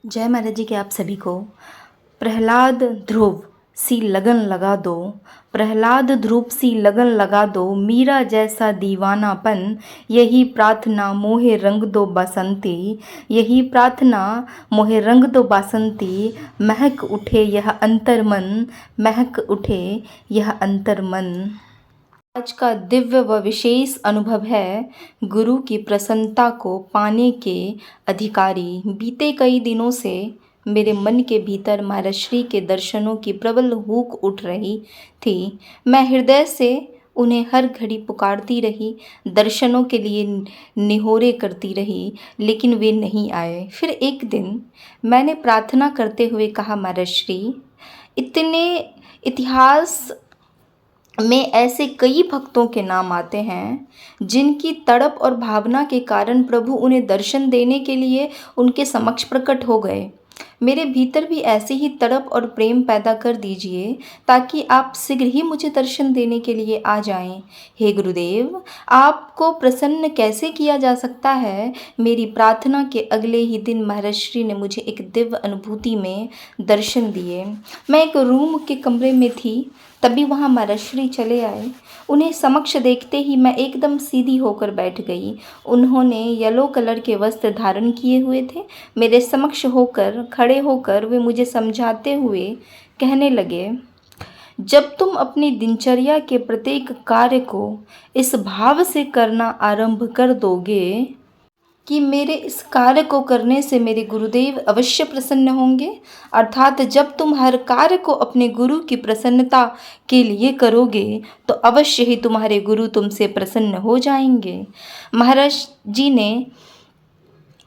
जय महाराज जी की आप सभी को। प्रहलाद ध्रुव सी लगन लगा दो, प्रहलाद ध्रुव सी लगन लगा दो, मीरा जैसा दीवानापन, यही प्रार्थना मोहे रंग दो बसंती, यही प्रार्थना मोहे रंग दो बसंती, महक उठे यह अंतर्मन, महक उठे यह अंतर्मन। आज का दिव्य व विशेष अनुभव है गुरु की प्रसन्नता को पाने के अधिकारी। बीते कई दिनों से मेरे मन के भीतर महाराज श्री के दर्शनों की प्रबल हूक उठ रही थी। मैं हृदय से उन्हें हर घड़ी पुकारती रही, दर्शनों के लिए निहोरे करती रही, लेकिन वे नहीं आए। फिर एक दिन मैंने प्रार्थना करते हुए कहा, महाराज श्री, इतने इतिहास में ऐसे कई भक्तों के नाम आते हैं जिनकी तड़प और भावना के कारण प्रभु उन्हें दर्शन देने के लिए उनके समक्ष प्रकट हो गए। मेरे भीतर भी ऐसे ही तड़प और प्रेम पैदा कर दीजिए ताकि आप शीघ्र ही मुझे दर्शन देने के लिए आ जाएं। हे गुरुदेव, आपको प्रसन्न कैसे किया जा सकता है? मेरी प्रार्थना के अगले ही दिन महाराज श्री ने मुझे एक दिव्य अनुभूति में दर्शन दिए। मैं एक रूम के कमरे में थी, तभी वहाँ महाराज श्री चले आए। उन्हें समक्ष देखते ही मैं एकदम सीधी होकर बैठ गई। उन्होंने येलो कलर के वस्त्र धारण किए हुए थे। मेरे समक्ष होकर खड़े होकर वे मुझे समझाते हुए कहने लगे, जब तुम अपनी दिनचर्या के प्रत्येक कार्य को इस भाव से करना आरंभ कर दोगे कि मेरे इस कार्य को करने से मेरे गुरुदेव अवश्य प्रसन्न होंगे, अर्थात जब तुम हर कार्य को अपने गुरु की प्रसन्नता के लिए करोगे तो अवश्य ही तुम्हारे गुरु तुमसे प्रसन्न हो जाएंगे।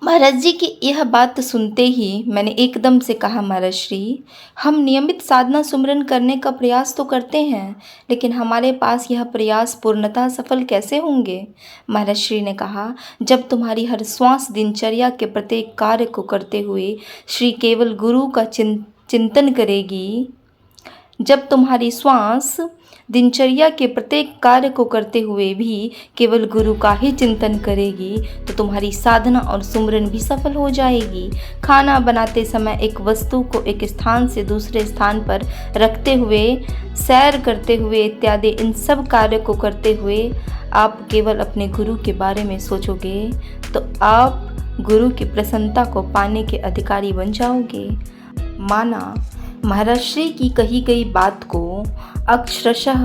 महाराज जी की यह बात सुनते ही मैंने एकदम से कहा, महाराज श्री, हम नियमित साधना सुमरन करने का प्रयास तो करते हैं, लेकिन हमारे पास यह प्रयास पूर्णतः सफल कैसे होंगे? महाराज श्री ने कहा, जब तुम्हारी हर श्वास दिनचर्या के प्रत्येक कार्य को करते हुए श्री केवल गुरु का चिंतन करेगी, जब तुम्हारी श्वास दिनचर्या के प्रत्येक कार्य को करते हुए भी केवल गुरु का ही चिंतन करेगी तो तुम्हारी साधना और सुमरन भी सफल हो जाएगी। खाना बनाते समय एक वस्तु को एक स्थान से दूसरे स्थान पर रखते हुए, सैर करते हुए इत्यादि इन सब कार्य को करते हुए आप केवल अपने गुरु के बारे में सोचोगे तो आप गुरु की प्रसन्नता को पाने के अधिकारी बन जाओगे। माना महाराज श्री की कही गई बात को अक्षरशः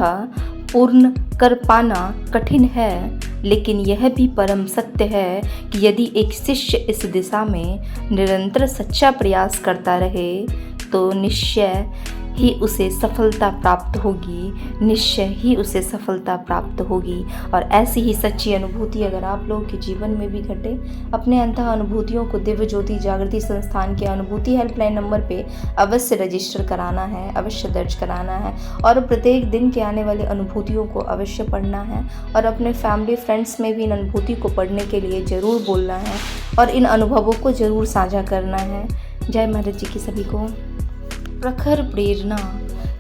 पूर्ण कर पाना कठिन है, लेकिन यह भी परम सत्य है कि यदि एक शिष्य इस दिशा में निरंतर सच्चा प्रयास करता रहे तो निश्चय ही उसे सफलता प्राप्त होगी, निश्चय ही उसे सफलता प्राप्त होगी। और ऐसी ही सच्ची अनुभूति अगर आप लोगों के जीवन में भी घटे, अपने अंतः अनुभूतियों को दिव्य ज्योति जागृति संस्थान के अनुभूति हेल्पलाइन नंबर पे अवश्य रजिस्टर कराना है, अवश्य दर्ज कराना है और प्रत्येक दिन के आने वाली अनुभूतियों को अवश्य पढ़ना है और अपने फैमिली फ्रेंड्स में भी इन अनुभूति को पढ़ने के लिए ज़रूर बोलना है और इन अनुभवों को ज़रूर साझा करना है। जय महाराज जी की सभी को। प्रखर प्रेरणा।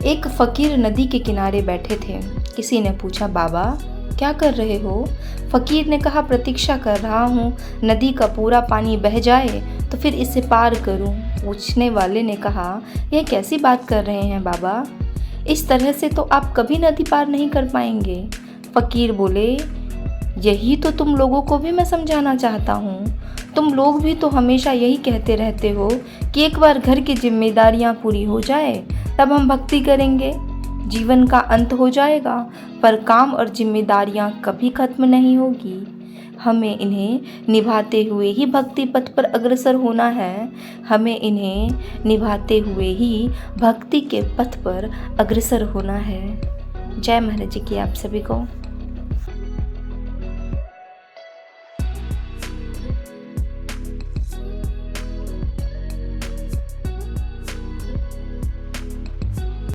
एक फकीर नदी के किनारे बैठे थे। किसी ने पूछा, बाबा क्या कर रहे हो? फकीर ने कहा, प्रतीक्षा कर रहा हूँ, नदी का पूरा पानी बह जाए तो फिर इसे पार करूँ। पूछने वाले ने कहा, यह कैसी बात कर रहे हैं बाबा? इस तरह से तो आप कभी नदी पार नहीं कर पाएंगे। फकीर बोले, यही तो तुम लोगों को भी मैं समझाना चाहता हूँ। तुम लोग भी तो हमेशा यही कहते रहते हो कि एक बार घर की जिम्मेदारियां पूरी हो जाए तब हम भक्ति करेंगे, जीवन का अंत हो जाएगा, पर काम और जिम्मेदारियां कभी खत्म नहीं होगी। हमें इन्हें निभाते हुए ही भक्ति पथ पर अग्रसर होना है, हमें इन्हें निभाते हुए ही भक्ति के पथ पर अग्रसर होना है। जय महाराज जी की आप सभी को।